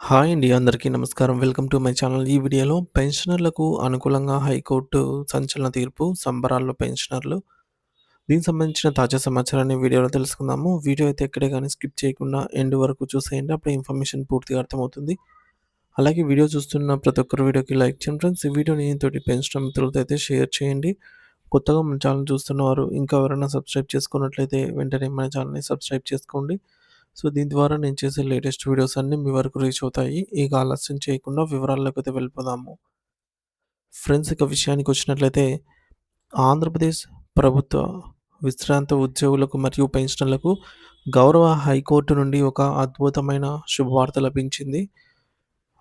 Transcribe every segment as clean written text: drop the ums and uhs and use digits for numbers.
Hi అండి. అందరికీ నమస్కారం. Welcome to my channel. ఈ వీడియోలో పెన్షనర్లకు అనుకూలంగా హైకోర్టు సంచలన తీర్పు, సంబరాల్లో పెన్షనర్లు. దీనికి సంబంధించిన తాజా సమాచారాన్ని వీడియోలో తెలుసుకుందాము. వీడియో అయితే ఎక్కడే గాని స్కిప్ చేయకుండా ఎండ్ వరకు చూసేయండి. అప్పుడే ఇన్ఫర్మేషన్ పూర్తిగా అర్థమవుతుంది. అలాగే వీడియో చూస్తున్న ప్రతి ఒక్కరు వీడియోకి లైక్ చేయండి ఫ్రెండ్స్. ఈ వీడియోని తోటి పెన్షనర్ మిత్రులతో అయితే షేర్ చేయండి. కొత్తగా మన ఛానల్ చూస్తున్నవారు ఇంకా ఎవరైనా సబ్స్క్రైబ్ చేసుకున్నట్లయితే వెంటనే మన ఛానల్‌ని సబ్స్క్రైబ్ చేసుకోండి. సో, దీని ద్వారా నేను చేసే లేటెస్ట్ వీడియోస్ అన్నీ మీ వరకు రీచ్ అవుతాయి. ఇక ఆలస్యం చేయకుండా వివరాల్లోకైతే వెళ్ళిపోదాము. ఫ్రెండ్స్, ఇక విషయానికొచ్చినట్లయితే ఆంధ్రప్రదేశ్ ప్రభుత్వ విశ్రాంత ఉద్యోగులకు మరియు పెన్షనర్లకు గౌరవ హైకోర్టు నుండి ఒక అద్భుతమైన శుభవార్త లభించింది.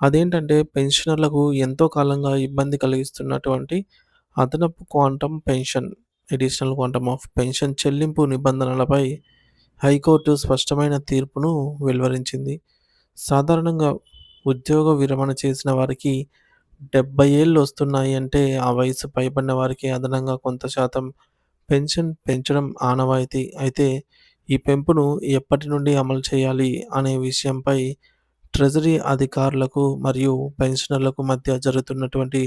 అదేంటంటే పెన్షనర్లకు ఎంతో కాలంగా ఇబ్బంది కలిగిస్తున్నటువంటి అదనపు quantum pension, additional quantum of pension చెల్లింపు నిబంధనలపై హైకోర్టు స్పష్టమైన తీర్పును వెలువరించింది. సాధారణంగా ఉద్యోగ విరమణ చేసిన వారికి 70 ఏళ్ళు వస్తున్నాయి అంటే ఆ వయసు పైబడిన వారికి అదనంగా కొంత శాతం పెన్షన్ పెంచడం ఆనవాయితీ. అయితే ఈ పెంపును ఎప్పటి నుండి అమలు చేయాలి అనే విషయంపై ట్రెజరీ అధికారులకు మరియు పెన్షనర్లకు మధ్య జరుగుతున్నటువంటి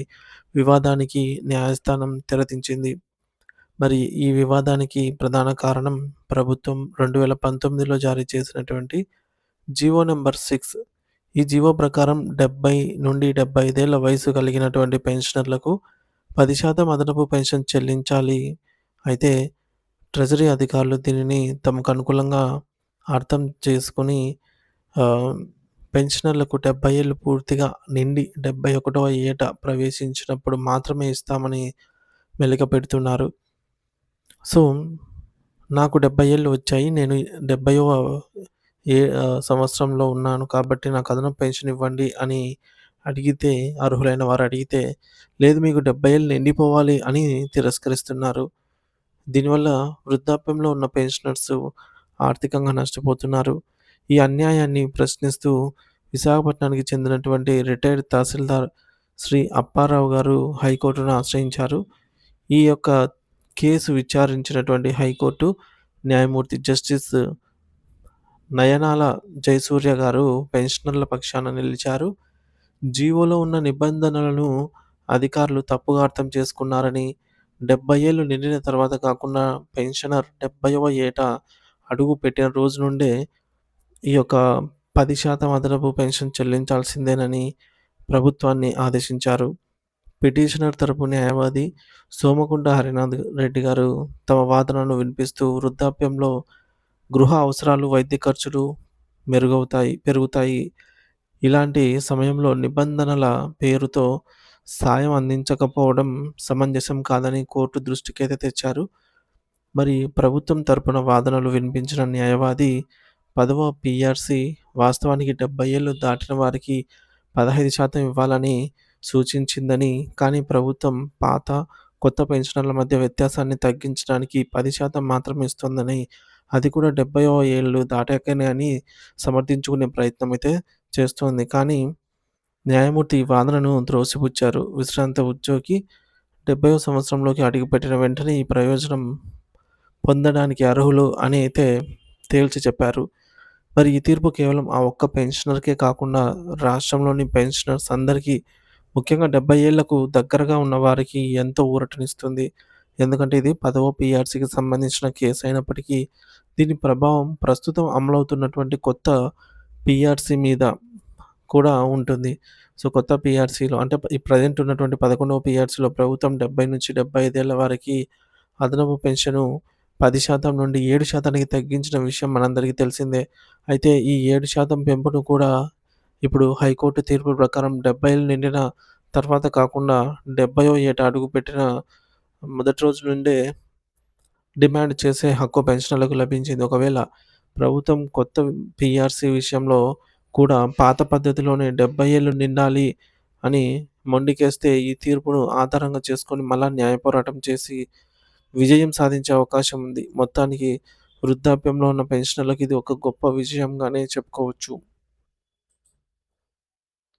వివాదానికి న్యాయస్థానం తెరదించింది. మరి ఈ వివాదానికి ప్రధాన కారణం ప్రభుత్వం 2019లో జారీ చేసినటువంటి జీవో నంబర్ 6. ఈ జీవో ప్రకారం 70-75 ఏళ్ల వయసు కలిగినటువంటి పెన్షనర్లకు 10% అదనపు పెన్షన్ చెల్లించాలి. అయితే ట్రెజరీ అధికారులు దీనిని తమకు అనుకూలంగా అర్థం చేసుకొని ఆహ్, పెన్షనర్లకు 70 ఏళ్ళు పూర్తిగా నిండి 71వ ఏట ప్రవేశించినప్పుడు మాత్రమే ఇస్తామని మెలికపెడుతున్నారు. సో, నాకు 70 ఏళ్ళు వచ్చాయి. నేను 70వ సంవత్సరంలో ఉన్నాను. కాబట్టి నాకు అదనపు పెన్షన్ ఇవ్వండి అని అడిగితే, అర్హులైన వారు అడిగితే, లేదు మీకు 70 ఏళ్ళు నిండిపోవాలి అని తిరస్కరిస్తున్నారు. దీనివల్ల వృద్ధాప్యంలో ఉన్న పెన్షనర్స్ ఆర్థికంగా నష్టపోతున్నారు. ఈ అన్యాయాన్ని ప్రశ్నిస్తూ విశాఖపట్నానికి చెందినటువంటి రిటైర్డ్ తహసీల్దార్ శ్రీ అప్పారావు గారు హైకోర్టును ఆశ్రయించారు. ఈ యొక్క కేసు విచారించినటువంటి హైకోర్టు న్యాయమూర్తి జస్టిస్ నయనాల జయసూర్య గారు పెన్షనర్ల పక్షాన నిలిచారు. జీవోలో ఉన్న నిబంధనలను అధికారులు తప్పుగా అర్థం చేసుకున్నారని, 70 ఏళ్లు నిండిన తర్వాత కాకుండా పెన్షనర్ 70వ ఏట అడుగు పెట్టిన రోజు నుండే ఈ యొక్క 10% అదనపు పెన్షన్ చెల్లించాల్సిందేనని ప్రభుత్వాన్ని ఆదేశించారు. పిటిషనర్ తరపు న్యాయవాది సోమకుంట హరినాథ్ రెడ్డి గారు తమ వాదనను వినిపిస్తూ వృద్ధాప్యంలో గృహ అవసరాలు, వైద్య ఖర్చులు పెరుగుతాయి. ఇలాంటి సమయంలో నిబంధనల పేరుతో సాయం అందించకపోవడం సమంజసం కాదని కోర్టు దృష్టికైతే తెచ్చారు. మరి ప్రభుత్వం తరపున వాదనలు వినిపించిన న్యాయవాది 10వ పీఆర్సీ వాస్తవానికి 70 ఏళ్లు దాటిన వారికి 15% ఇవ్వాలని సూచించిందని, కానీ ప్రభుత్వం పాత, కొత్త పెన్షనర్ల మధ్య వ్యత్యాసాన్ని తగ్గించడానికి 10% మాత్రమే ఇస్తోందని, అది కూడా 70వ ఏళ్ళు దాటాకనే అని సమర్థించుకునే ప్రయత్నం అయితే చేస్తోంది. కానీ న్యాయమూర్తి ఈ వాదనను త్రోసిపుచ్చారు. విశ్రాంత ఉద్యోగి 70వ సంవత్సరంలోకి అడుగుపెట్టిన వెంటనే ఈ ప్రయోజనం పొందడానికి అర్హులు అని అయితే తేల్చి చెప్పారు. మరి ఈ తీర్పు కేవలం ఆ ఒక్క పెన్షనర్‌కే కాకుండా రాష్ట్రంలోని పెన్షనర్స్ అందరికీ, ముఖ్యంగా 70 ఏళ్లకు దగ్గరగా ఉన్న వారికి ఎంతో ఊరటనిస్తుంది. ఎందుకంటే ఇది 10వ పీఆర్సీకి సంబంధించిన కేసు అయినప్పటికీ దీని ప్రభావం ప్రస్తుతం అమలవుతున్నటువంటి కొత్త పీఆర్సీ మీద కూడా ఉంటుంది. సో, కొత్త పీఆర్సీలో అంటే ఈ ప్రెజెంట్ ఉన్నటువంటి 11వ పీఆర్సీలో ప్రభుత్వం 70-75 ఏళ్ల వారికి అదనపు పెన్షను 10% నుండి 7%కి తగ్గించిన విషయం మనందరికీ తెలిసిందే. అయితే ఈ 7% పెంపును కూడా ఇప్పుడు హైకోర్టు తీర్పు ప్రకారం 70 ఏళ్ళు నిండిన తర్వాత కాకుండా 70వ ఏట అడుగుపెట్టిన మొదటి రోజు నుండే డిమాండ్ చేసే హక్కు పెన్షనర్లకు లభించింది. ఒకవేళ ప్రభుత్వం కొత్త పీఆర్సీ విషయంలో కూడా పాత పద్ధతిలోనే 70 ఏళ్ళు నిండాలి అని మొండికేస్తే ఈ తీర్పును ఆధారంగా చేసుకొని మళ్ళా న్యాయ పోరాటం చేసి విజయం సాధించే అవకాశం ఉంది. మొత్తానికి వృద్ధాప్యంలో ఉన్న పెన్షనర్లకు ఇది ఒక గొప్ప విజయంగానే చెప్పుకోవచ్చు.